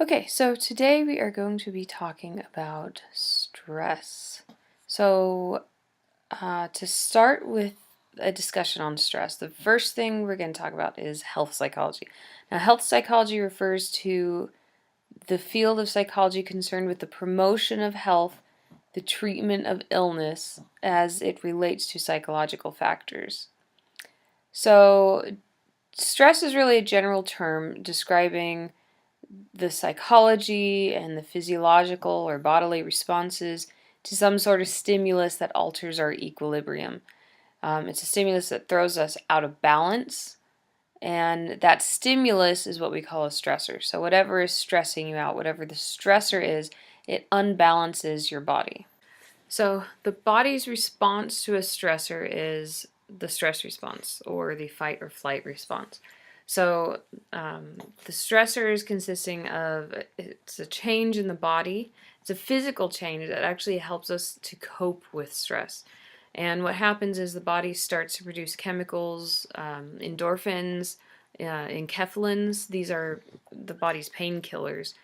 Okay, so today we are going to be talking about stress. So, to start with a discussion on stress, the first thing we're going to talk about is health psychology. Now, health psychology refers to the field of psychology concerned with the promotion of health, the treatment of illness as it relates to psychological factors. So, stress is really a general term describing the psychology and the physiological or bodily responses to some sort of stimulus that alters our equilibrium. It's a stimulus that throws us out of balance, and that stimulus is what we call a stressor. So, whatever is stressing you out, whatever the stressor is, it unbalances your body. So, the body's response to a stressor is the stress response or the fight or flight response. So, the stressor is consisting of it's a change in the body. It's a physical change that actually helps us to cope with stress. And what happens is the body starts to produce chemicals, endorphins, enkephalins. These are the body's painkillers.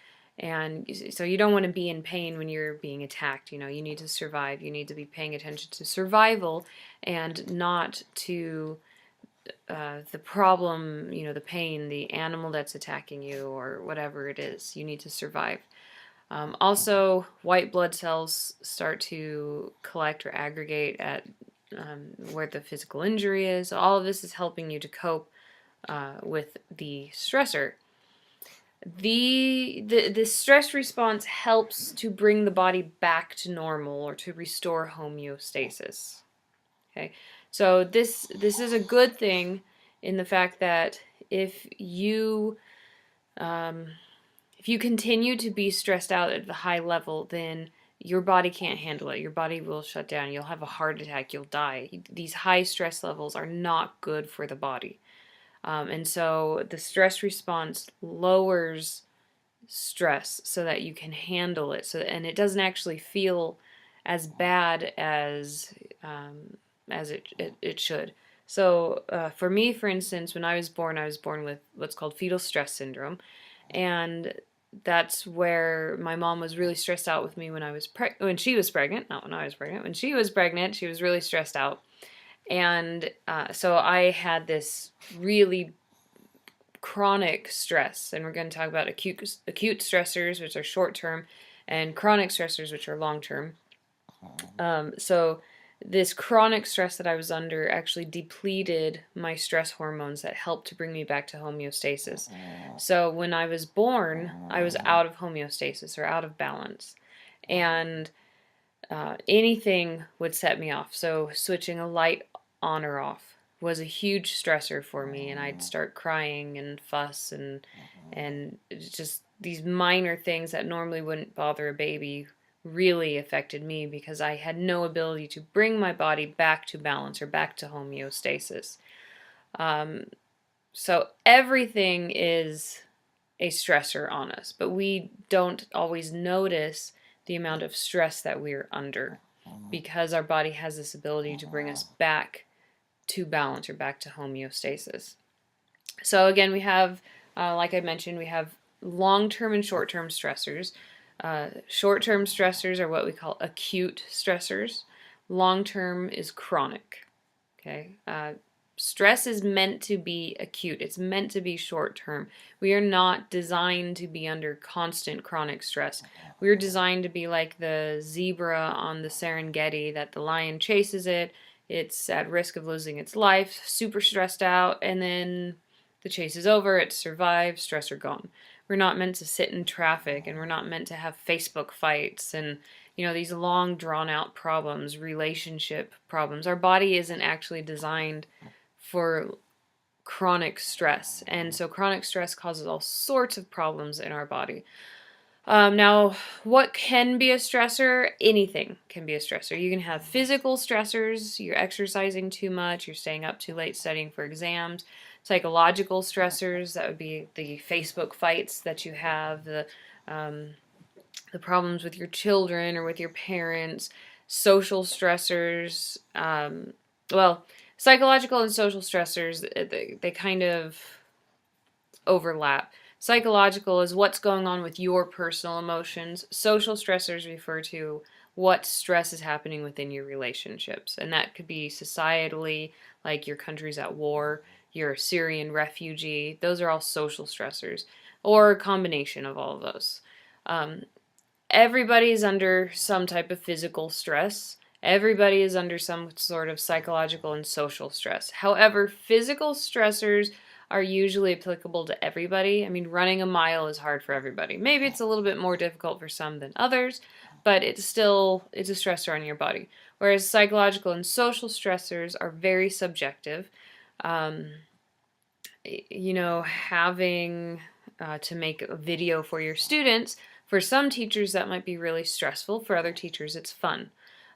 And so you don't want to be in pain when you're being attacked. You know, you need to survive. You need to be paying attention to survival and not to the problem, the pain, the animal that's attacking you, or whatever it is. You need to survive. Also, white blood cells start to collect or aggregate at where the physical injury is. All of this is helping you to cope with the stressor. The stress response helps to bring the body back to normal or to restore homeostasis. Okay, so this is a good thing in the fact that if you um, if you continue to be stressed out at the high level, then your body can't handle it. Your body will shut down. You'll have a heart attack. You'll die. These high stress levels are not good for the body. And so the stress response lowers stress so that you can handle it. And it doesn't actually feel as bad as it should. So for me, for instance, when I was born with what's called fetal stress syndrome, and that's where my mom was really stressed out with me when she was pregnant, not when I was pregnant. When she was pregnant, she was really stressed out, and so I had this really chronic stress, and we're going to talk about acute stressors, which are short term, and chronic stressors, which are long term. So this chronic stress that I was under actually depleted my stress hormones that helped to bring me back to homeostasis. So when I was born, I was out of homeostasis or out of balance, and anything would set me off. So switching a light on or off was a huge stressor for me, and I'd start crying and fuss and just these minor things that normally wouldn't bother a baby really affected me because I had no ability to bring my body back to balance or back to homeostasis. So everything is a stressor on us, but we don't always notice the amount of stress that we're under because our body has this ability to bring us back to balance or back to homeostasis. So again, we have, like I mentioned, we have long-term and short-term stressors. Short-term stressors are what we call acute stressors. Long-term is chronic. Okay. Stress is meant to be acute. It's meant to be short-term. We are not designed to be under constant chronic stress. We're designed to be like the zebra on the Serengeti that the lion chases it. It's at risk of losing its life, super stressed out, and then the chase is over, it survives, stressor gone. We're not meant to sit in traffic, and we're not meant to have Facebook fights and these long drawn out problems, relationship problems. Our body isn't actually designed for chronic stress, and so chronic stress causes all sorts of problems in our body. Now, what can be a stressor? Anything can be a stressor. You can have physical stressors, you're exercising too much, you're staying up too late studying for exams. Psychological stressors, that would be the Facebook fights that you have, the problems with your children or with your parents. Social stressors, psychological and social stressors, they kind of overlap. Psychological is what's going on with your personal emotions. Social stressors refer to what stress is happening within your relationships. And that could be societally, like your country's at war, you're a Syrian refugee. Those are all social stressors, or a combination of all of those. Um, Everybody is under some type of physical stress. Everybody is under some sort of psychological and social stress. However, physical stressors are usually applicable to everybody. I mean, running a mile is hard for everybody. Maybe it's a little bit more difficult for some than others, but it's a stressor on your body. Whereas psychological and social stressors are very subjective. Um, having to make a video for your students, for some teachers that might be really stressful. For other teachers, it's fun.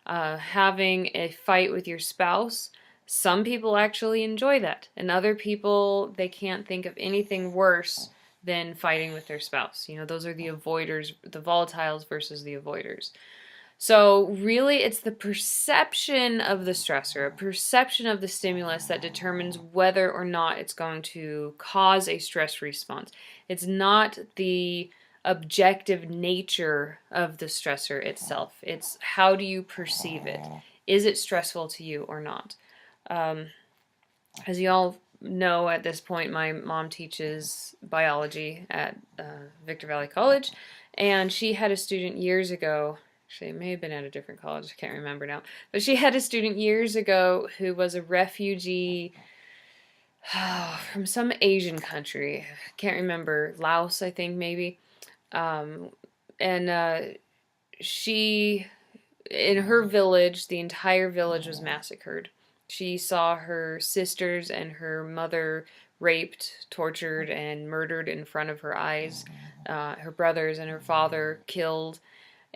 Having a fight with your spouse, some people actually enjoy that, and other people, they can't think of anything worse than fighting with their spouse. Those are the avoiders, the volatiles versus the avoiders. So really, it's the perception of the stressor, a perception of the stimulus that determines whether or not it's going to cause a stress response. It's not the objective nature of the stressor itself. It's how do you perceive it? Is it stressful to you or not? As you all know at this point, my mom teaches biology at Victor Valley College, and she had a student years ago. Actually, it may have been at a different college. I can't remember now. But she had a student years ago who was a refugee from some Asian country. I can't remember. Laos, I think, maybe. And she, in her village, the entire village was massacred. She saw her sisters and her mother raped, tortured, and murdered in front of her eyes. Her brothers and her father killed.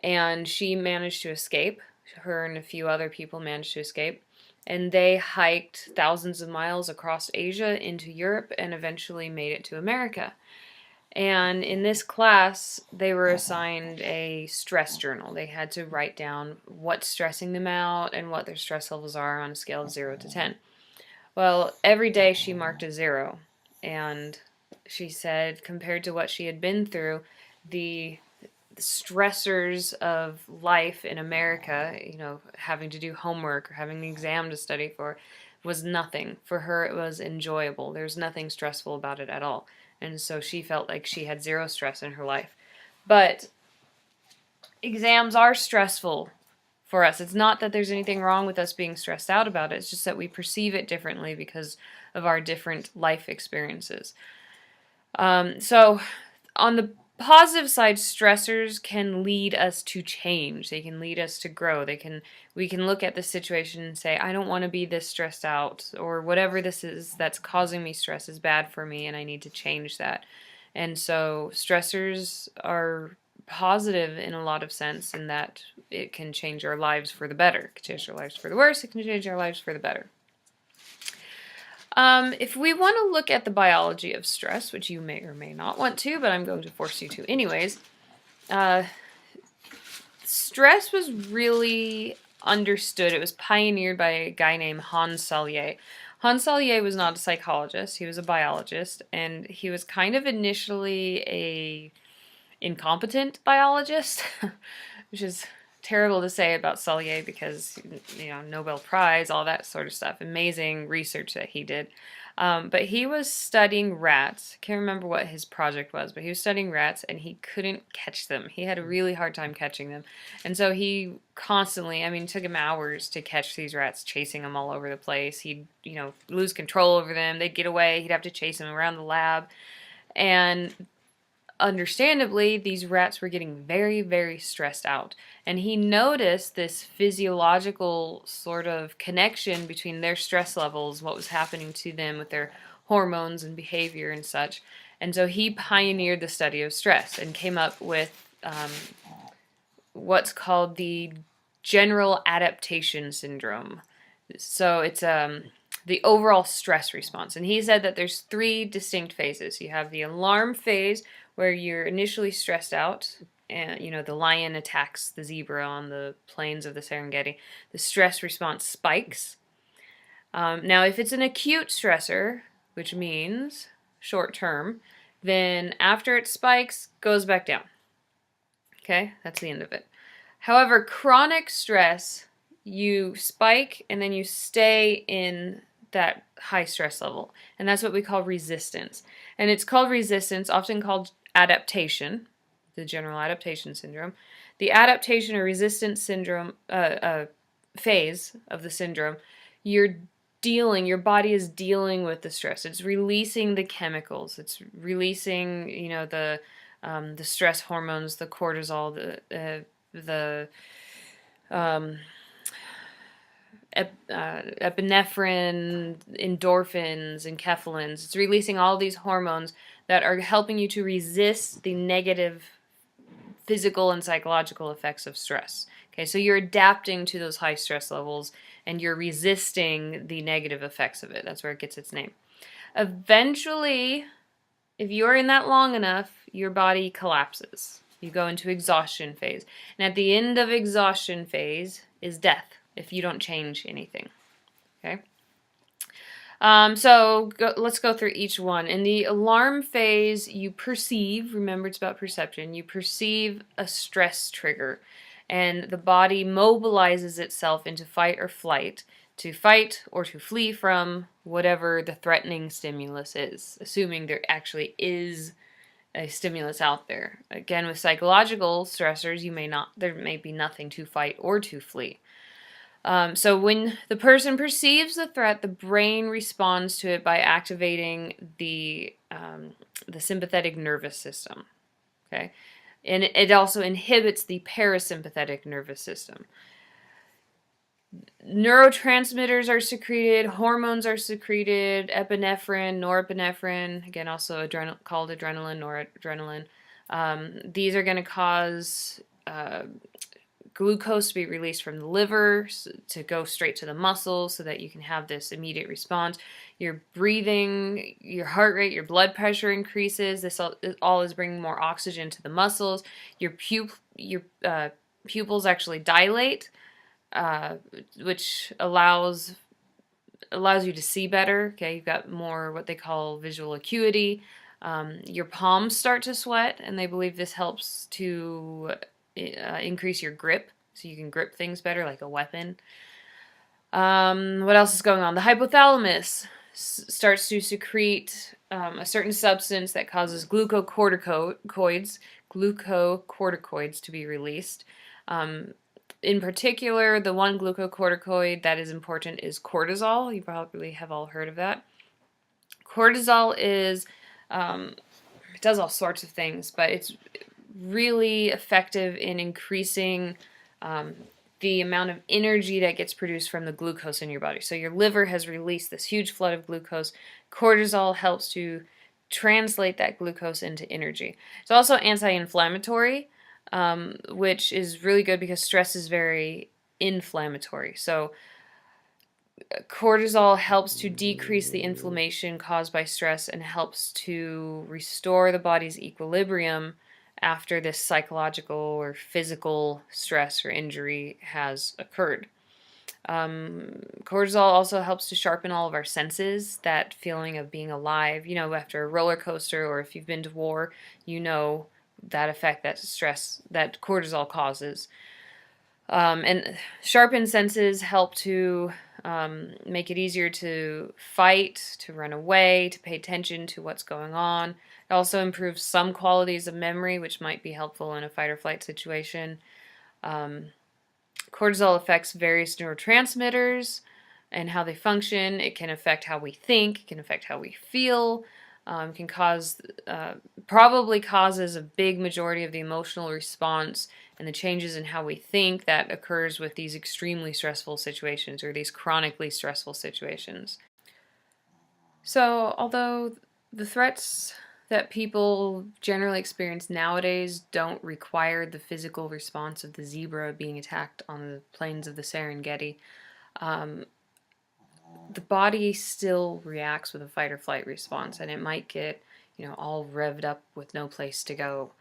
And she managed to escape. Her and a few other people managed to escape. And they hiked thousands of miles across Asia into Europe and eventually made it to America. And in this class, they were assigned a stress journal. They had to write down what's stressing them out and what their stress levels are on a scale of 0 to 10. Well, every day she marked a 0. And she said, compared to what she had been through, the stressors of life in America, having to do homework or having an exam to study for, was nothing. For her, it was enjoyable. There's nothing stressful about it at all. And so she felt like she had 0 stress in her life. But exams are stressful for us. It's not that there's anything wrong with us being stressed out about it. It's just that we perceive it differently because of our different life experiences. So on the positive side, stressors can lead us to change. They can lead us to grow. We can look at the situation and say, I don't want to be this stressed out, or whatever this is that's causing me stress is bad for me and I need to change that. And so stressors are positive in a lot of sense in that it can change our lives for the better. It can change our lives for the worse. It can change our lives for the better. If we want to look at the biology of stress, which you may or may not want to, but I'm going to force you to anyways, stress was really understood. It was pioneered by a guy named Hans Selye. Hans Selye was not a psychologist. He was a biologist, and he was kind of initially a incompetent biologist, which is terrible to say about Selye because, Nobel Prize, all that sort of stuff. Amazing research that he did. But he was studying rats. I can't remember what his project was, but he was studying rats and he couldn't catch them. He had a really hard time catching them. And so he constantly, it took him hours to catch these rats, chasing them all over the place. He'd, lose control over them. They'd get away. He'd have to chase them around the lab. And understandably, these rats were getting very, very stressed out. And he noticed this physiological sort of connection between their stress levels, what was happening to them with their hormones and behavior and such. And so he pioneered the study of stress and came up with what's called the general adaptation syndrome. So it's the overall stress response. And he said that there's 3 distinct phases. You have the alarm phase, where you're initially stressed out, and the lion attacks the zebra on the plains of the Serengeti. The stress response spikes. Now, if it's an acute stressor, which means short term, then after it spikes, goes back down. Okay, that's the end of it. However, chronic stress, you spike and then you stay in that high stress level. And that's what we call resistance. And it's called resistance, often called adaptation, the general adaptation syndrome. The adaptation or resistance syndrome phase of the syndrome, your body is dealing with the stress. It's releasing the chemicals. It's releasing, the stress hormones, the cortisol, the epinephrine, endorphins, and enkephalins. It's releasing all these hormones that are helping you to resist the negative physical and psychological effects of stress. Okay, so you're adapting to those high stress levels and you're resisting the negative effects of it. That's where it gets its name. Eventually, if you're in that long enough, your body collapses. You go into exhaustion phase. And at the end of exhaustion phase is death if you don't change anything. Okay? Let's go through each one. In the alarm phase, you perceive, remember it's about perception, you perceive a stress trigger. And the body mobilizes itself into fight or flight to fight or to flee from whatever the threatening stimulus is, assuming there actually is a stimulus out there. Again, with psychological stressors, there may be nothing to fight or to flee. So when the person perceives the threat, the brain responds to it by activating the sympathetic nervous system. Okay, and it also inhibits the parasympathetic nervous system. Neurotransmitters are secreted, hormones are secreted, epinephrine, norepinephrine, again also called adrenaline, noradrenaline. These are going to cause glucose to be released from the liver to go straight to the muscles so that you can have this immediate response. Your breathing, your heart rate, your blood pressure increases. This all is bringing more oxygen to the muscles. Your pupils actually dilate, which allows you to see better. Okay, you've got more what they call visual acuity. Your palms start to sweat, and they believe this helps to increase your grip, so you can grip things better, like a weapon. What else is going on? The hypothalamus starts to secrete a certain substance that causes glucocorticoids to be released. In particular, the one glucocorticoid that is important is cortisol. You probably have all heard of that. Cortisol is, it does all sorts of things, but it's really effective in increasing the amount of energy that gets produced from the glucose in your body. So your liver has released this huge flood of glucose. Cortisol helps to translate that glucose into energy. It's also anti-inflammatory, which is really good because stress is very inflammatory. So cortisol helps to decrease the inflammation caused by stress and helps to restore the body's equilibrium after this psychological or physical stress or injury has occurred. Cortisol also helps to sharpen all of our senses, that feeling of being alive. After a roller coaster, or if you've been to war, that effect that stress that cortisol causes. And sharpened senses help to make it easier to fight, to run away, to pay attention to what's going on. It also improves some qualities of memory, which might be helpful in a fight or flight situation. Cortisol affects various neurotransmitters and how they function. It can affect how we think, it can affect how we feel, can probably causes a big majority of the emotional response and the changes in how we think that occurs with these extremely stressful situations or these chronically stressful situations. So, although the threats that people generally experience nowadays don't require the physical response of the zebra being attacked on the plains of the Serengeti, the body still reacts with a fight or flight response, and it might get all revved up with no place to go.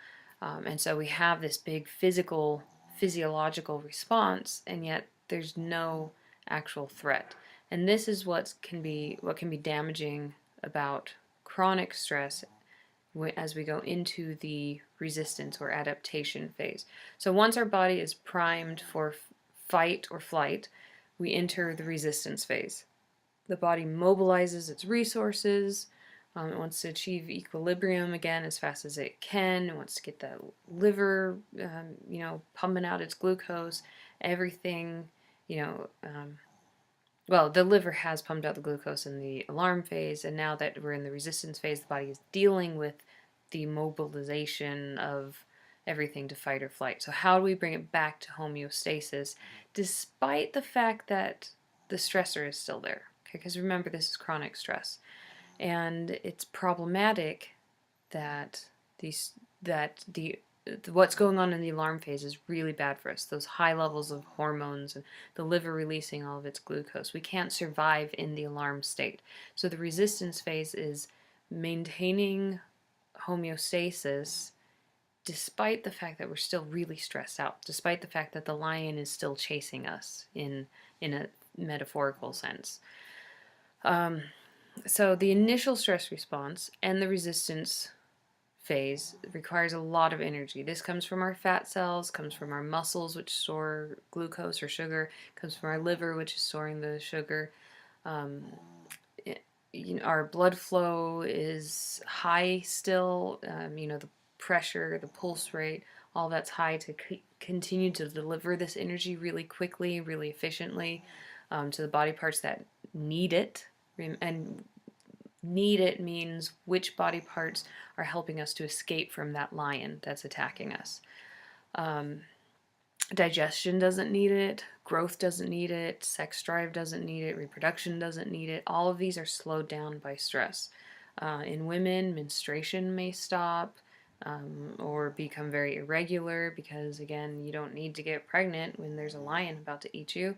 And so we have this big physiological response, and yet there's no actual threat. And this is what can be damaging about chronic stress as we go into the resistance or adaptation phase. So once our body is primed for fight or flight, we enter the resistance phase. The body mobilizes its resources. It wants to achieve equilibrium again as fast as it can. It wants to get that liver, pumping out its glucose. Everything, well, the liver has pumped out the glucose in the alarm phase, and now that we're in the resistance phase, the body is dealing with the mobilization of everything to fight or flight. So how do we bring it back to homeostasis despite the fact that the stressor is still there? Okay, because remember, this is chronic stress, and it's problematic that what's going on in the alarm phase is really bad for us. Those high levels of hormones and the liver releasing all of its glucose. We can't survive in the alarm state. So the resistance phase is maintaining homeostasis despite the fact that we're still really stressed out, despite the fact that the lion is still chasing us in a metaphorical sense. So the initial stress response and the resistance phase requires a lot of energy. This comes from our fat cells, comes from our muscles, which store glucose or sugar, comes from our liver, which is storing the sugar. Our blood flow is high still. The pressure, the pulse rate, all that's high to continue to deliver this energy really quickly, really efficiently to the body parts that need it. And need it means which body parts are helping us to escape from that lion that's attacking us. Digestion doesn't need it, growth doesn't need it, sex drive doesn't need it, reproduction doesn't need it. All of these are slowed down by stress. In women, menstruation may stop or become very irregular because, again, you don't need to get pregnant when there's a lion about to eat you.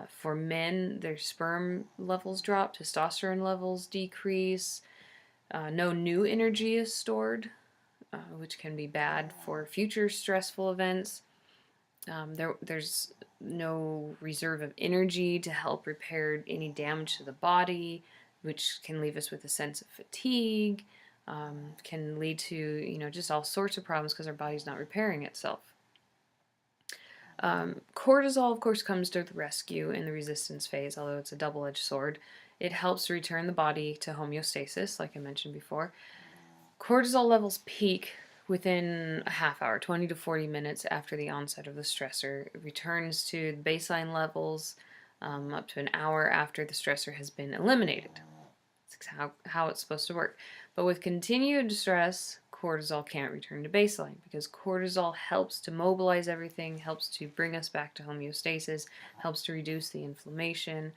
For men, their sperm levels drop, testosterone levels decrease, no new energy is stored, which can be bad for future stressful events. There's no reserve of energy to help repair any damage to the body, which can leave us with a sense of fatigue, can lead to, just all sorts of problems because our body's not repairing itself. Cortisol, of course, comes to the rescue in the resistance phase, although it's a double-edged sword. It helps return the body to homeostasis, like I mentioned before. Cortisol levels peak within a half hour, 20 to 40 minutes after the onset of the stressor. It returns to the baseline levels up to an hour after the stressor has been eliminated. That's how it's supposed to work. But with continued stress, cortisol can't return to baseline because cortisol helps to mobilize everything, helps to bring us back to homeostasis, helps to reduce the inflammation.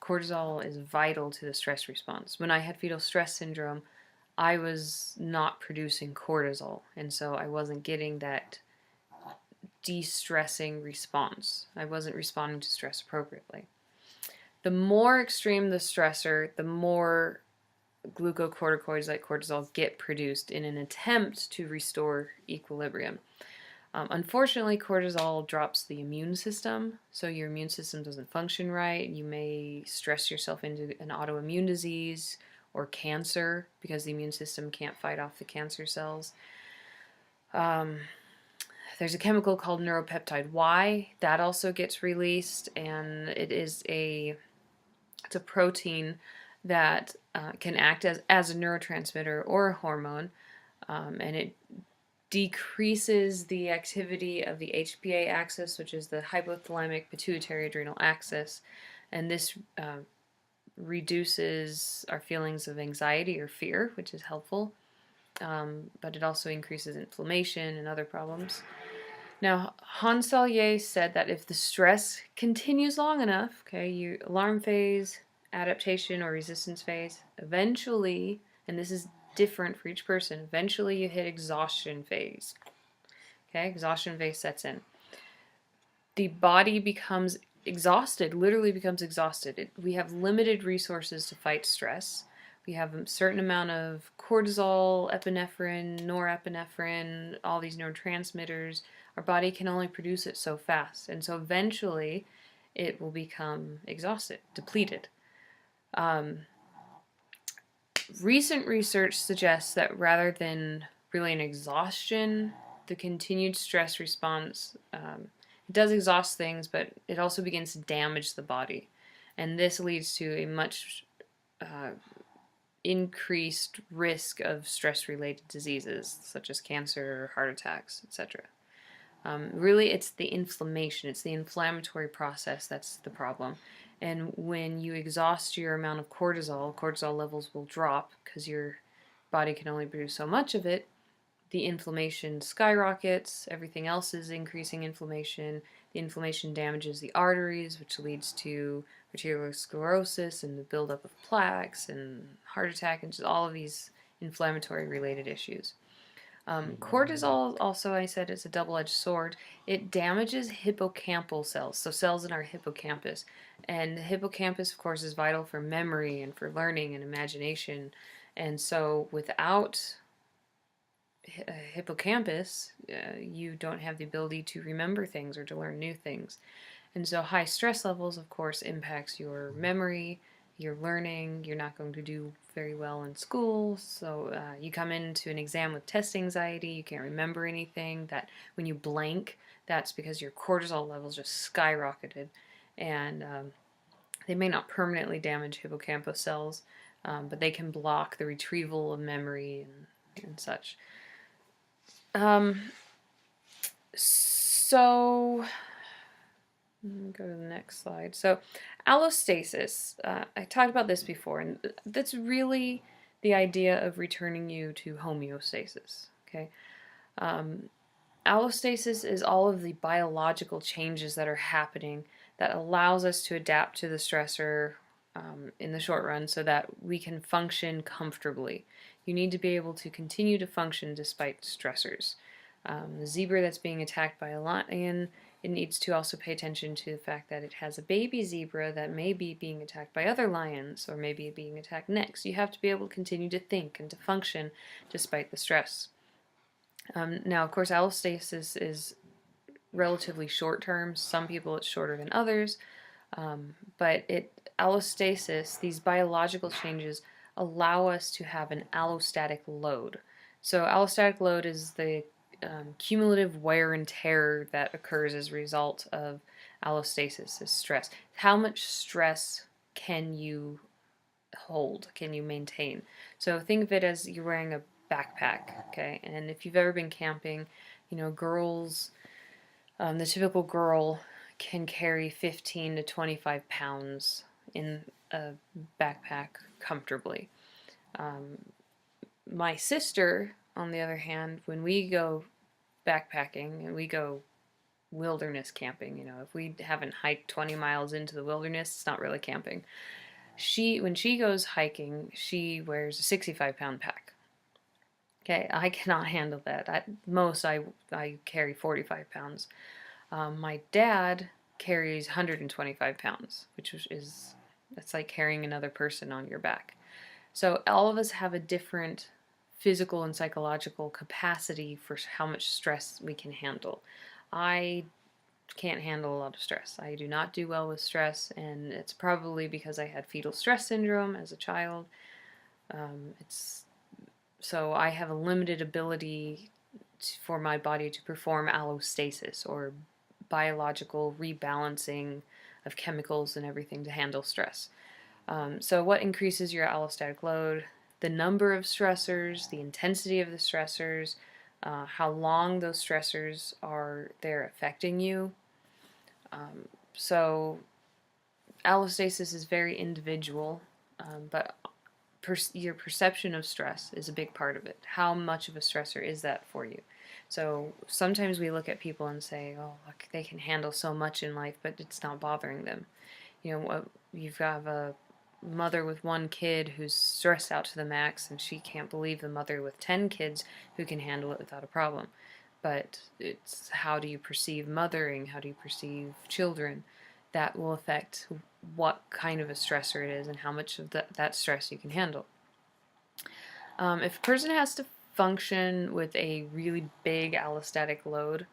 Cortisol is vital to the stress response. When I had fetal stress syndrome, I was not producing cortisol, and so I wasn't getting that de-stressing response. I wasn't responding to stress appropriately. The more extreme the stressor, the more glucocorticoids like cortisol get produced in an attempt to restore equilibrium. Unfortunately, cortisol drops the immune system, so your immune system doesn't function right. You may stress yourself into an autoimmune disease or cancer because the immune system can't fight off the cancer cells. There's a chemical called neuropeptide Y that also gets released, and it's a protein that can act as a neurotransmitter or a hormone, and it decreases the activity of the HPA axis, which is the hypothalamic pituitary adrenal axis, and this reduces our feelings of anxiety or fear, which is helpful, but it also increases inflammation and other problems. Now, Hans Selye said that if the stress continues long enough, okay, alarm phase, adaptation or resistance phase, eventually, and this is different for each person, eventually you hit exhaustion phase. Okay, exhaustion phase sets in. The body becomes exhausted, literally becomes exhausted. We have limited resources to fight stress. We have a certain amount of cortisol, epinephrine, norepinephrine, all these neurotransmitters. Our body can only produce it so fast, and so eventually it will become exhausted, depleted. recent research suggests that rather than really an exhaustion, the continued stress response, it does exhaust things, but it also begins to damage the body. And this leads to a much increased risk of stress-related diseases such as cancer, heart attacks, etc. Really, it's the inflammation, it's the inflammatory process that's the problem. And when you exhaust your amount of cortisol, cortisol levels will drop because your body can only produce so much of it. The inflammation skyrockets, everything else is increasing inflammation. The inflammation damages the arteries, which leads to arteriosclerosis and the buildup of plaques and heart attack and just all of these inflammatory related issues. Cortisol also, I said, is a double-edged sword. It damages hippocampal cells, so cells in our hippocampus. And the hippocampus, of course, is vital for memory and for learning and imagination. And so without hippocampus, you don't have the ability to remember things or to learn new things. And so high stress levels, of course, impacts your memory, your learning. You're not going to do very well in school. So you come into an exam with test anxiety. You can't remember anything. That when you blank, that's because your cortisol levels just skyrocketed. And they may not permanently damage hippocampus cells, but they can block the retrieval of memory and such. So go to the next slide. So allostasis, I talked about this before, and that's really the idea of returning you to homeostasis. Okay, allostasis is all of the biological changes that are happening that allows us to adapt to the stressor in the short run so that we can function comfortably. You need to be able to continue to function despite stressors. The zebra that's being attacked by a lion, it needs to also pay attention to the fact that it has a baby zebra that may be being attacked by other lions or maybe being attacked next. You have to be able to continue to think and to function despite the stress. Now, of course, allostasis is relatively short term. Some people it's shorter than others, but allostasis, these biological changes, allow us to have an allostatic load. So allostatic load is the cumulative wear and tear that occurs as a result of allostasis, is stress. How much stress can you hold, can you maintain? So think of it as you're wearing a backpack, okay? And if you've ever been camping, you know, girls, the typical girl can carry 15 to 25 pounds in a backpack comfortably. My sister, on the other hand, when we go backpacking and we go wilderness camping, you know, if we haven't hiked 20 miles into the wilderness, it's not really camping. When she goes hiking, she wears a 65-pound pack. Okay, I cannot handle that. At most, I carry 45 pounds. My dad carries 125 pounds, which is, that's like carrying another person on your back. So all of us have a different physical and psychological capacity for how much stress we can handle. I can't handle a lot of stress. I do not do well with stress, and it's probably because I had fetal stress syndrome as a child. So I have a limited ability for my body to perform allostasis, or biological rebalancing of chemicals and everything to handle stress. So what increases your allostatic load? The number of stressors, the intensity of the stressors, how long those stressors are there affecting you. So allostasis is very individual, but your perception of stress is a big part of it. How much of a stressor is that for you? So sometimes we look at people and say, oh, look, they can handle so much in life, but it's not bothering them. You know, you've got a mother with one kid who's stressed out to the max, and she can't believe the mother with 10 kids who can handle it without a problem. But it's how do you perceive mothering, how do you perceive children, that will affect what kind of a stressor it is and how much of that stress you can handle. If a person has to function with a really big allostatic load,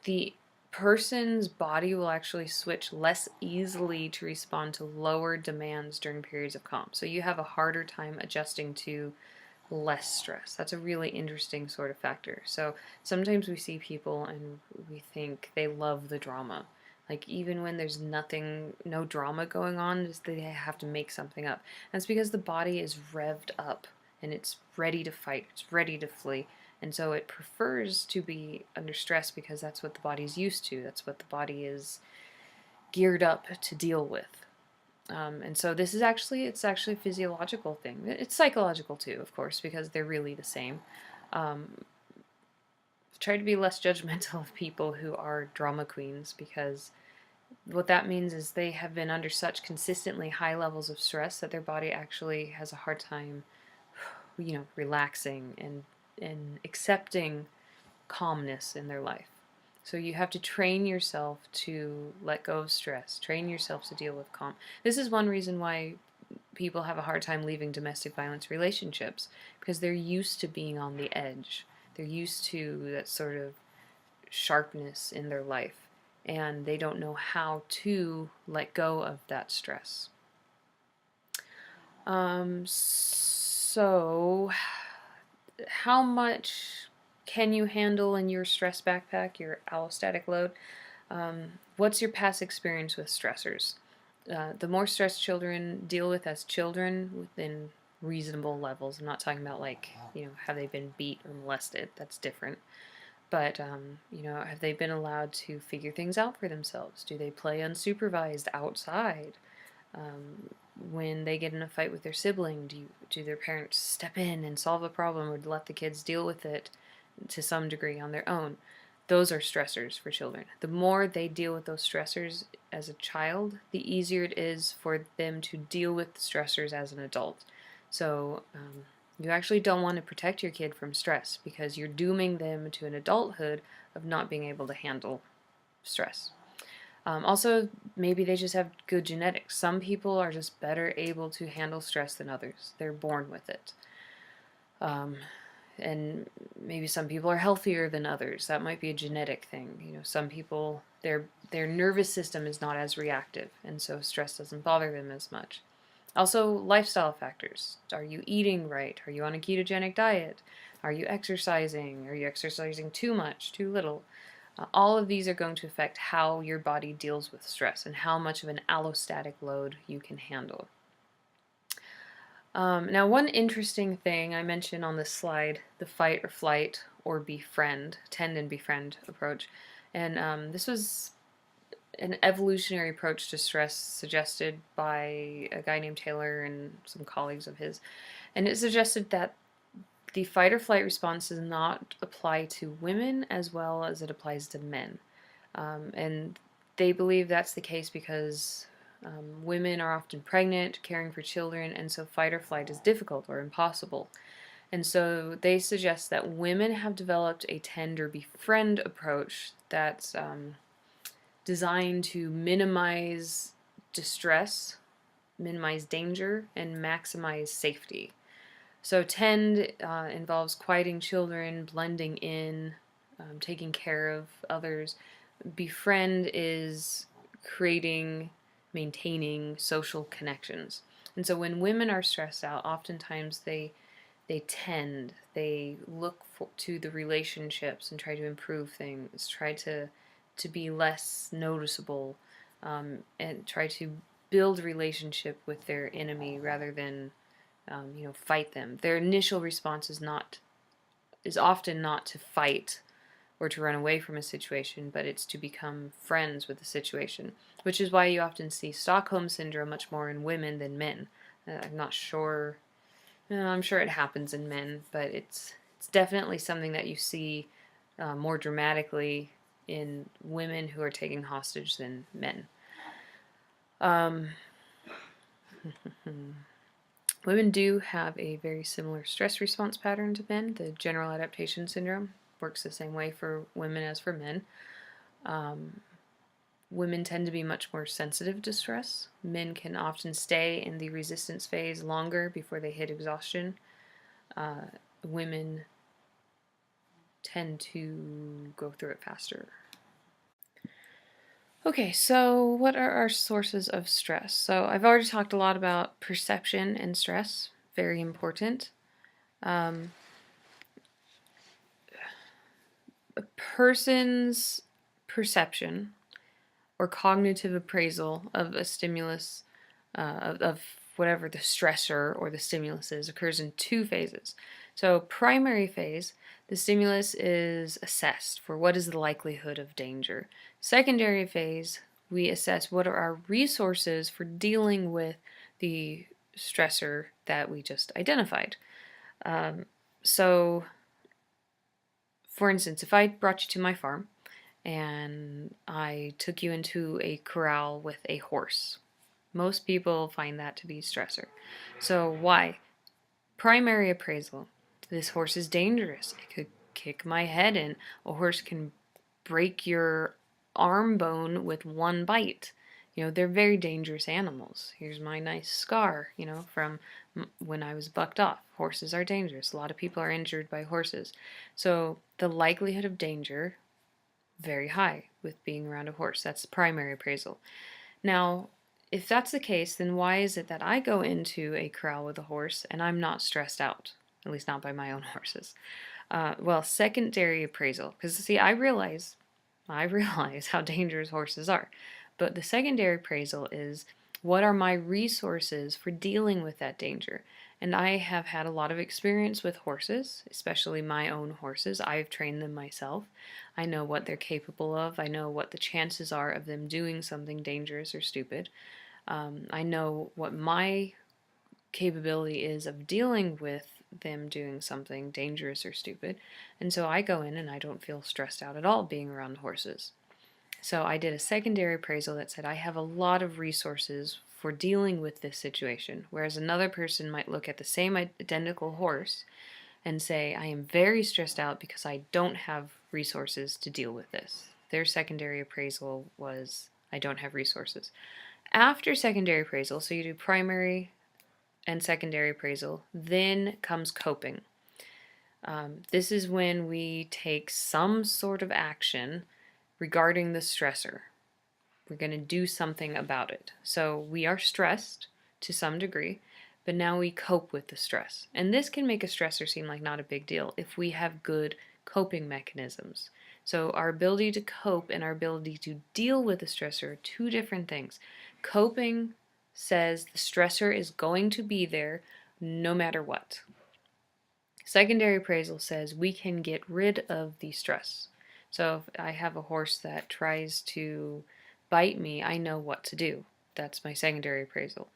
the person's body will actually switch less easily to respond to lower demands during periods of calm. So you have a harder time adjusting to less stress. That's a really interesting sort of factor. So sometimes we see people and we think they love the drama. Like even when there's nothing, no drama going on, just they have to make something up. And it's because the body is revved up and it's ready to fight, it's ready to flee. And so it prefers to be under stress because that's what the body's used to. That's what the body is geared up to deal with. And so this is it's actually a physiological thing. It's psychological too, of course, because they're really the same. Try to be less judgmental of people who are drama queens, because what that means is they have been under such consistently high levels of stress that their body actually has a hard time, relaxing and accepting calmness in their life. So you have to train yourself to let go of stress, train yourself to deal with calm. This is one reason why people have a hard time leaving domestic violence relationships, because they're used to being on the edge. They're used to that sort of sharpness in their life, and they don't know how to let go of that stress. So how much can you handle in your stress backpack, your allostatic load? What's your past experience with stressors? The more stress children deal with as children within reasonable levels, I'm not talking about have they been beat or molested? That's different. But, have they been allowed to figure things out for themselves? Do they play unsupervised outside? When they get in a fight with their sibling, do their parents step in and solve a problem, or let the kids deal with it to some degree on their own? Those are stressors for children. The more they deal with those stressors as a child, the easier it is for them to deal with the stressors as an adult. So you actually don't want to protect your kid from stress, because you're dooming them to an adulthood of not being able to handle stress. Also, maybe they just have good genetics. Some people are just better able to handle stress than others. They're born with it. And maybe some people are healthier than others. That might be a genetic thing. Some people, their nervous system is not as reactive, and so stress doesn't bother them as much. Also, lifestyle factors. Are you eating right? Are you on a ketogenic diet? Are you exercising? Are you exercising too much, too little? All of these are going to affect how your body deals with stress and how much of an allostatic load you can handle. Now, one interesting thing I mentioned on this slide, the fight or flight or befriend, tend and befriend approach. And this was an evolutionary approach to stress suggested by a guy named Taylor and some colleagues of his. And it suggested that the fight or flight response does not apply to women as well as it applies to men. And they believe that's the case because women are often pregnant, caring for children, and so fight or flight is difficult or impossible. And so they suggest that women have developed a tend or befriend approach that's designed to minimize distress, minimize danger, and maximize safety. So tend involves quieting children, blending in, taking care of others. Befriend is creating, maintaining social connections. And so when women are stressed out, oftentimes they look to the relationships and try to improve things, try to be less noticeable, and try to build relationship with their enemy rather than fight them. Their initial response is often not to fight or to run away from a situation, but it's to become friends with the situation, which is why you often see Stockholm Syndrome much more in women than men. I'm not sure. I'm sure it happens in men, but it's definitely something that you see more dramatically in women who are taken hostage than men. Women do have a very similar stress response pattern to men. The general adaptation syndrome works the same way for women as for men. Women tend to be much more sensitive to stress. Men can often stay in the resistance phase longer before they hit exhaustion. Women tend to go through it faster. Okay, so what are our sources of stress? So I've already talked a lot about perception and stress, very important. Um, a person's perception or cognitive appraisal of a stimulus, of whatever the stressor or the stimulus is, occurs in two phases. So, primary phase, the stimulus is assessed for what is the likelihood of danger. Secondary phase, we assess what are our resources for dealing with the stressor that we just identified. So, for instance, if I brought you to my farm and I took you into a corral with a horse, most people find that to be stressor. So, why? Primary appraisal. This horse is dangerous. It could kick my head in. A horse can break your arm bone with one bite. They're very dangerous animals. Here's my nice scar, from when I was bucked off. Horses are dangerous. A lot of people are injured by horses. So the likelihood of danger, very high with being around a horse. That's the primary appraisal. Now, if that's the case, then why is it that I go into a corral with a horse and I'm not stressed out? At least not by my own horses. Well, secondary appraisal. Because see, I realize how dangerous horses are. But the secondary appraisal is, what are my resources for dealing with that danger? And I have had a lot of experience with horses, especially my own horses. I've trained them myself. I know what they're capable of. I know what the chances are of them doing something dangerous or stupid. I know what my capability is of dealing with them doing something dangerous or stupid. And so I go in and I don't feel stressed out at all being around horses. So I did a secondary appraisal that said I have a lot of resources for dealing with this situation, whereas another person might look at the same identical horse and say, I am very stressed out because I don't have resources to deal with this. Their secondary appraisal was, I don't have resources. After secondary appraisal, so you do primary and secondary appraisal, then comes coping. This is when we take some sort of action regarding the stressor. We're going to do something about it. So we are stressed to some degree, but now we cope with the stress. And this can make a stressor seem like not a big deal if we have good coping mechanisms. So our ability to cope and our ability to deal with the stressor are two different things. Coping says the stressor is going to be there no matter what. Secondary appraisal says we can get rid of the stress. So if I have a horse that tries to bite me, I know what to do. That's my secondary appraisal.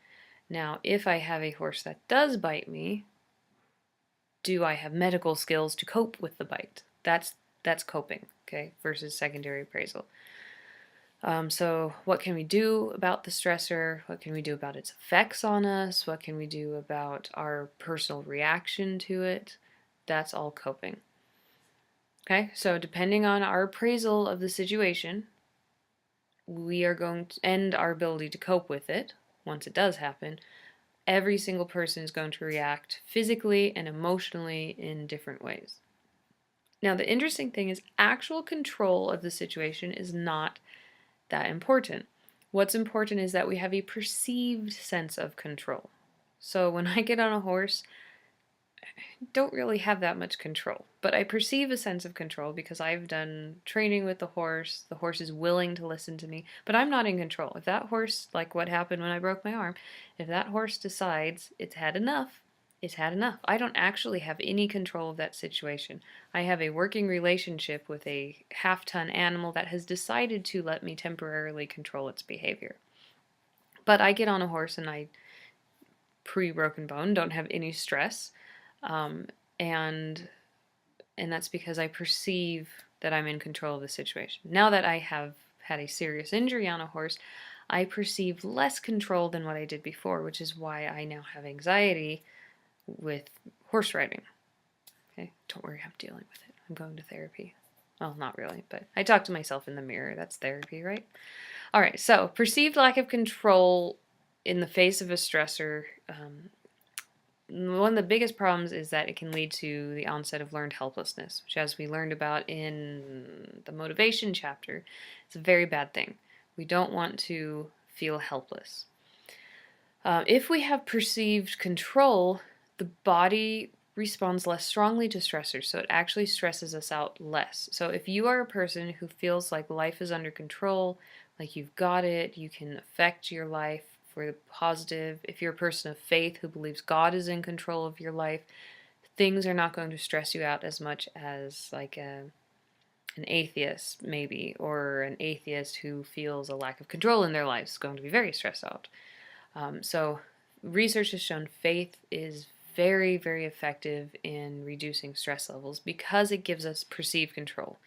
Now, if I have a horse that does bite me, do I have medical skills to cope with the bite? That's coping, okay, versus secondary appraisal. So what can we do about the stressor? What can we do about its effects on us? What can we do about our personal reaction to it? That's all coping. Okay, so depending on our appraisal of the situation, we are going to end our ability to cope with it once it does happen. Every single person is going to react physically and emotionally in different ways. Now, the interesting thing is, actual control of the situation is not that important. What's important is that we have a perceived sense of control. So when I get on a horse, I don't really have that much control, but I perceive a sense of control because I've done training with the horse is willing to listen to me, but I'm not in control. If that horse, like what happened when I broke my arm, if that horse decides it's had enough, it's had enough. I don't actually have any control of that situation. I have a working relationship with a half-ton animal that has decided to let me temporarily control its behavior. But I get on a horse and I, pre-broken bone, don't have any stress. Um, and that's because I perceive that I'm in control of the situation. Now that I have had a serious injury on a horse, I perceive less control than what I did before, which is why I now have anxiety with horse riding. Okay, don't worry, I'm dealing with it. I'm going to therapy. Well, not really, but I talk to myself in the mirror. That's therapy, right? All right, so perceived lack of control in the face of a stressor. One of the biggest problems is that it can lead to the onset of learned helplessness, which, as we learned about in the motivation chapter, is a very bad thing. We don't want to feel helpless. If we have perceived control, the body responds less strongly to stressors, so it actually stresses us out less. So if you are a person who feels like life is under control, like you've got it, you can affect your life for the positive. If you're a person of faith who believes God is in control of your life, things are not going to stress you out as much as like an atheist maybe, or an atheist who feels a lack of control in their life is going to be very stressed out. So research has shown faith is very, very effective in reducing stress levels because it gives us perceived control.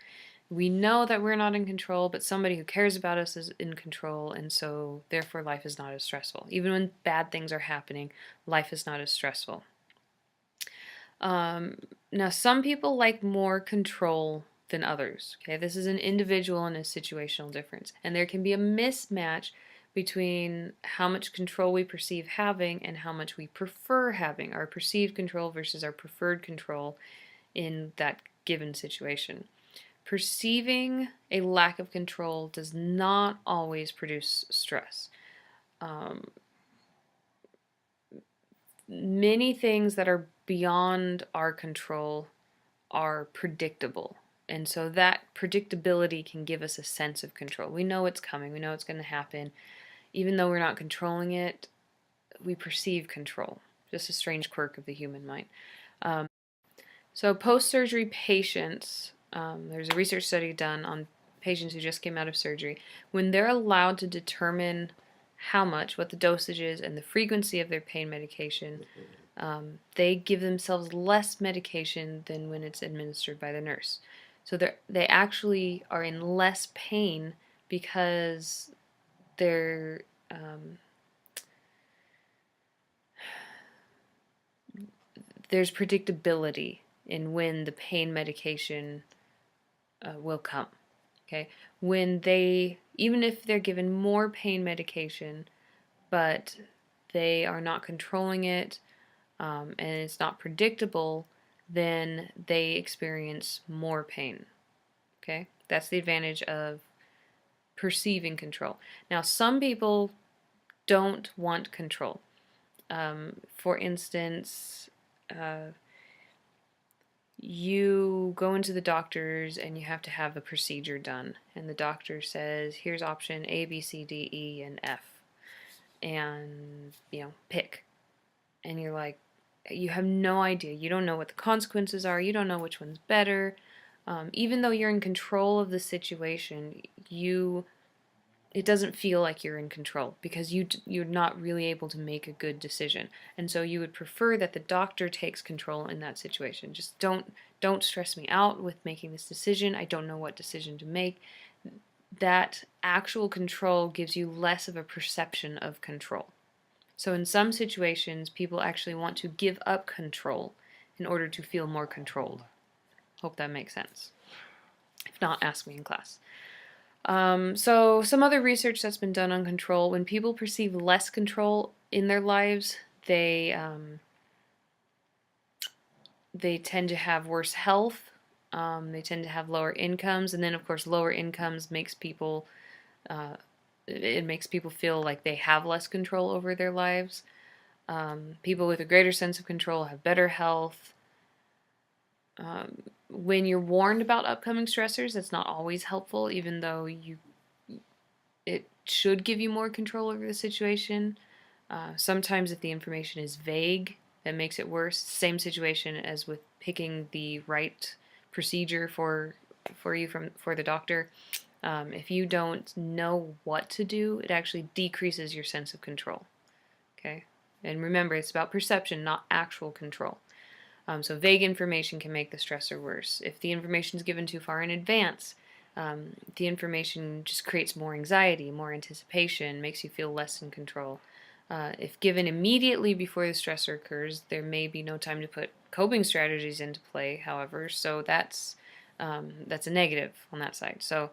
We know that we're not in control, but somebody who cares about us is in control, and so therefore life is not as stressful. Even when bad things are happening, life is not as stressful. Now, some people like more control than others. Okay, this is an individual and a situational difference, and there can be a mismatch between how much control we perceive having and how much we prefer having, our perceived control versus our preferred control in that given situation. Perceiving a lack of control does not always produce stress. Many things that are beyond our control are predictable. And so that predictability can give us a sense of control. We know it's coming, we know it's going to happen. Even though we're not controlling it, we perceive control. Just a strange quirk of the human mind. So post-surgery patients, there's a research study done on patients who just came out of surgery. When they're allowed to determine how much, what the dosage is, and the frequency of their pain medication, they give themselves less medication than when it's administered by the nurse. So they actually are in less pain because there's predictability in when the pain medication will come. Okay, when even if they're given more pain medication, but they are not controlling it, and it's not predictable, then they experience more pain. Okay, that's the advantage of perceiving control. Now, some people don't want control. For instance, you go into the doctor's and you have to have a procedure done, and the doctor says, here's option A, B, C, D, E, and F, and pick. And you're like, you have no idea. You don't know what the consequences are. You don't know which one's better. Even though you're in control of the situation, it doesn't feel like you're in control because you're not really able to make a good decision. And so you would prefer that the doctor takes control in that situation. Just don't stress me out with making this decision. I don't know what decision to make. That actual control gives you less of a perception of control. So in some situations, people actually want to give up control in order to feel more controlled. Hope that makes sense. If not, ask me in class. So some other research that's been done on control, when people perceive less control in their lives, they tend to have worse health, they tend to have lower incomes, and then of course lower incomes makes people, it makes people feel like they have less control over their lives. People with a greater sense of control have better health. When you're warned about upcoming stressors, that's not always helpful, even though it should give you more control over the situation. Sometimes if the information is vague, that makes it worse. Same situation as with picking the right procedure for the doctor. If you don't know what to do, it actually decreases your sense of control. Okay? And remember, it's about perception, not actual control. So vague information can make the stressor worse. If the information is given too far in advance, the information just creates more anxiety, more anticipation, makes you feel less in control. If given immediately before the stressor occurs, there may be no time to put coping strategies into play, however, so that's a negative on that side. So,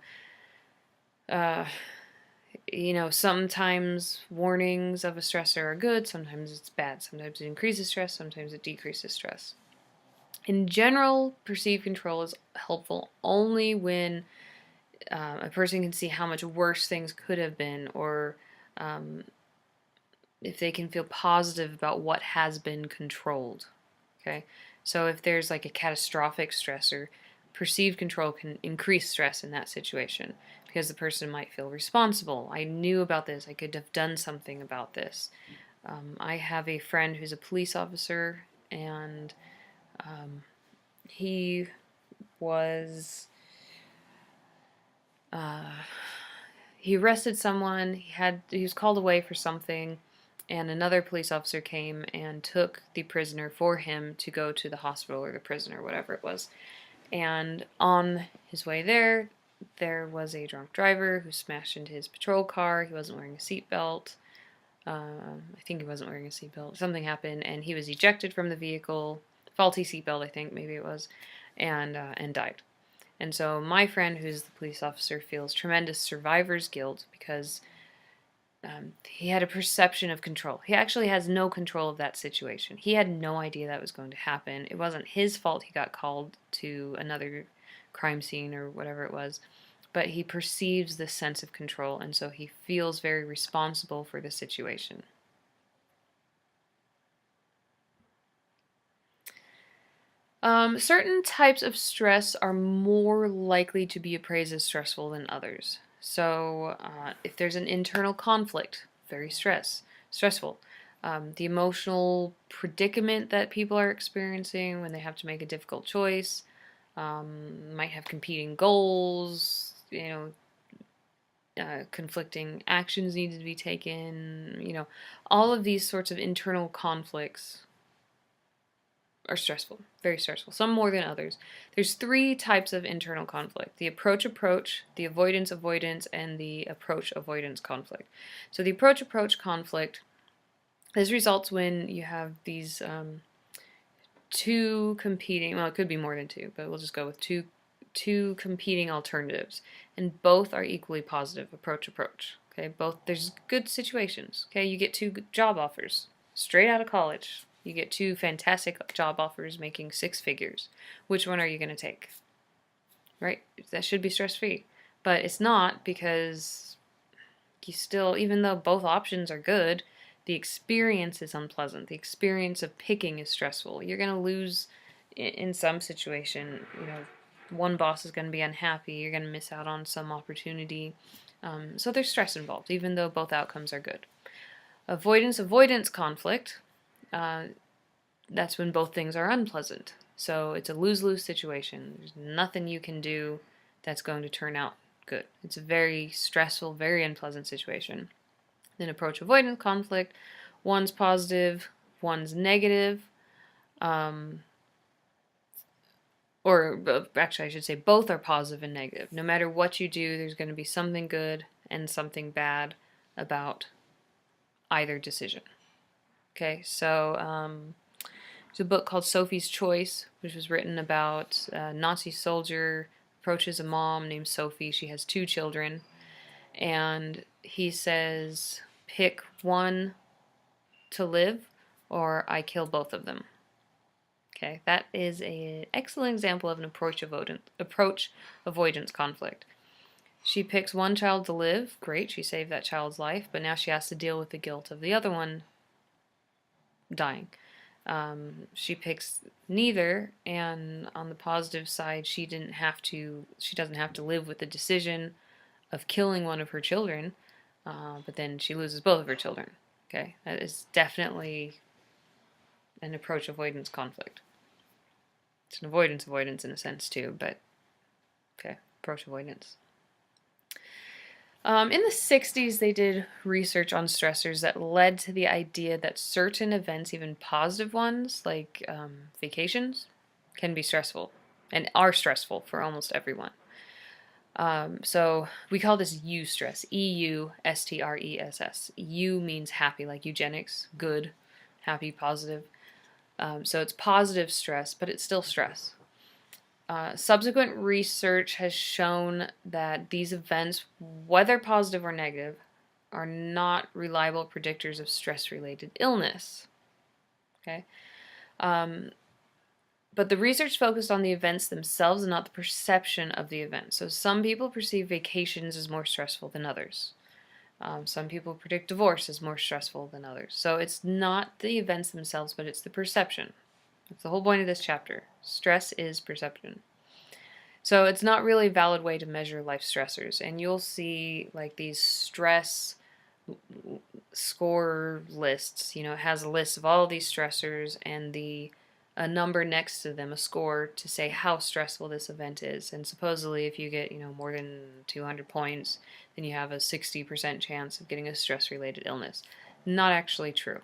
sometimes warnings of a stressor are good, sometimes it's bad. Sometimes it increases stress, sometimes it decreases stress. In general, perceived control is helpful only when A person can see how much worse things could have been, or um, if they can feel positive about what has been controlled. Okay, so if there's like a catastrophic stressor, perceived control can increase stress in that situation because the person might feel responsible. I knew about this. I could have done something about this. I have a friend who's a police officer, and um, he was uh, he arrested someone. He was called away for something, and another police officer came and took the prisoner for him to go to the hospital, or the prison, or whatever it was. And on his way there was a drunk driver who smashed into his patrol car. He wasn't wearing a seatbelt. I think he wasn't wearing a seatbelt. Something happened, and he was ejected from the vehicle. Faulty seatbelt, I think, maybe it was, and died. And so my friend, who's the police officer, feels tremendous survivor's guilt because he had a perception of control. He actually has no control of that situation. He had no idea that was going to happen. It wasn't his fault he got called to another crime scene or whatever it was, but he perceives this sense of control, and so he feels very responsible for the situation. Certain types of stress are more likely to be appraised as stressful than others. So, if there's an internal conflict, very stressful. The emotional predicament that people are experiencing when they have to make a difficult choice, might have competing goals, conflicting actions need to be taken, all of these sorts of internal conflicts are stressful, very stressful, some more than others. There's three types of internal conflict: the approach, the avoidance, and the approach-avoidance conflict. So the approach conflict, this results when you have these two competing, well, it could be more than two, but we'll just go with two competing alternatives, and both are equally positive. Approach. Okay, both, there's good situations. Okay, you get two job offers straight out of college. You get two fantastic job offers making 6 figures. Which one are you going to take? Right? That should be stress-free. But it's not, because you still, even though both options are good, the experience is unpleasant. The experience of picking is stressful. You're going to lose in some situation. One boss is going to be unhappy. You're going to miss out on some opportunity. So there's stress involved, even though both outcomes are good. Avoidance conflict. That's when both things are unpleasant. So it's a lose-lose situation. There's nothing you can do that's going to turn out good. It's a very stressful, very unpleasant situation. Then approach avoidance conflict. One's positive, one's negative. Or actually, I should say both are positive and negative. No matter what you do, there's going to be something good and something bad about either decision. Okay, so there's a book called Sophie's Choice, which was written about a Nazi soldier approaches a mom named Sophie. She has 2 children, and he says, pick one to live, or I kill both of them. Okay, that is an excellent example of an approach avoidance conflict. She picks one child to live. Great, she saved that child's life, but now she has to deal with the guilt of the other one dying. She picks neither, and on the positive side, she doesn't have to live with the decision of killing one of her children, but then she loses both of her children. Okay, that is definitely an approach avoidance conflict. It's an avoidance in a sense too, but okay, approach avoidance. In the 60s, they did research on stressors that led to the idea that certain events, even positive ones, like vacations, can be stressful, and are stressful for almost everyone. So we call this eustress, E-U-S-T-R-E-S-S. Eu means happy, like eugenics, good, happy, positive. So it's positive stress, but it's still stress. Subsequent research has shown that these events, whether positive or negative, are not reliable predictors of stress-related illness. Okay, But the research focused on the events themselves and not the perception of the event. So some people perceive vacations as more stressful than others. Some people predict divorce as more stressful than others. So it's not the events themselves, but it's the perception. That's the whole point of this chapter. Stress is perception. So it's not really a valid way to measure life stressors. And you'll see like these stress score lists. You know, it has a list of all of these stressors and a number next to them, a score to say how stressful this event is. And supposedly if you get, more than 200 points, then you have a 60% chance of getting a stress-related illness. Not actually true.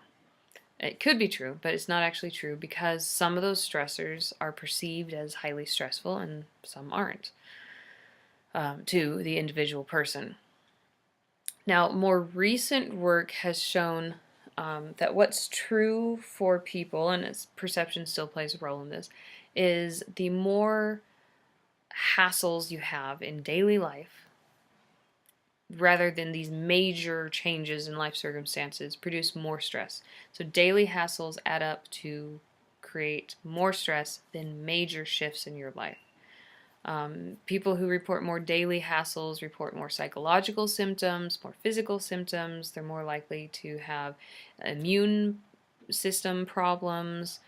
It could be true, but it's not actually true because some of those stressors are perceived as highly stressful and some aren't to the individual person. Now, more recent work has shown that what's true for people, and its perception still plays a role in this, is the more hassles you have in daily life, rather than these major changes in life circumstances, produce more stress. So daily hassles add up to create more stress than major shifts in your life. People who report more daily hassles report more psychological symptoms, more physical symptoms. They're more likely to have immune system problems,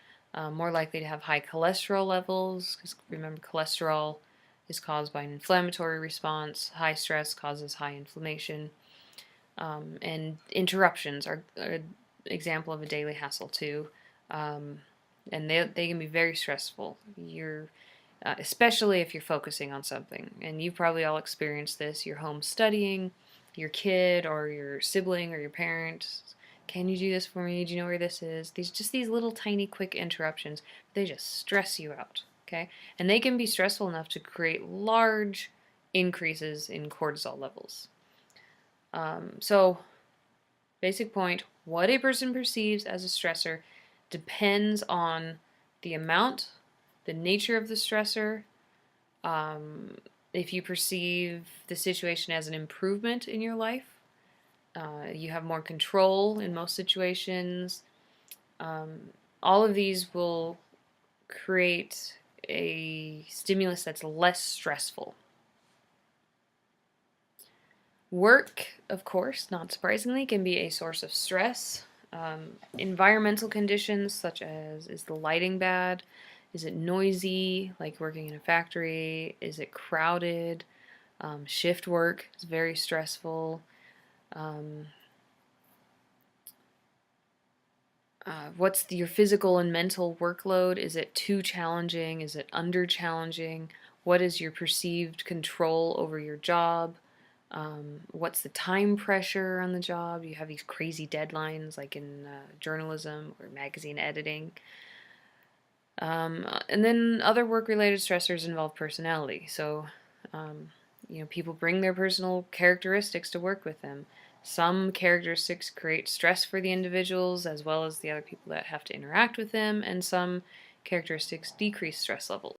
more likely to have high cholesterol levels, because remember, cholesterol is caused by an inflammatory response. High stress causes high inflammation. And interruptions are an example of a daily hassle too. And they can be very stressful. Especially if you're focusing on something. And you've probably all experienced this. You're home studying, your kid or your sibling or your parent, can you do this for me? Do you know where this is? These little tiny quick interruptions, they just stress you out, okay? And they can be stressful enough to create large increases in cortisol levels. So, basic point, what a person perceives as a stressor depends on the amount, the nature of the stressor. If you perceive the situation as an improvement in your life, you have more control in most situations. All of these will create a stimulus that's less stressful. Work, of course, not surprisingly, can be a source of stress. Environmental conditions, such as, is the lighting bad? Is it noisy, like working in a factory? Is it crowded? Shift work is very stressful. What's your physical and mental workload? Is it too challenging? Is it under challenging? What is your perceived control over your job? What's the time pressure on the job? You have these crazy deadlines like in journalism or magazine editing. And then other work-related stressors involve personality. So, people bring their personal characteristics to work with them. Some characteristics create stress for the individuals as well as the other people that have to interact with them, and some characteristics decrease stress levels.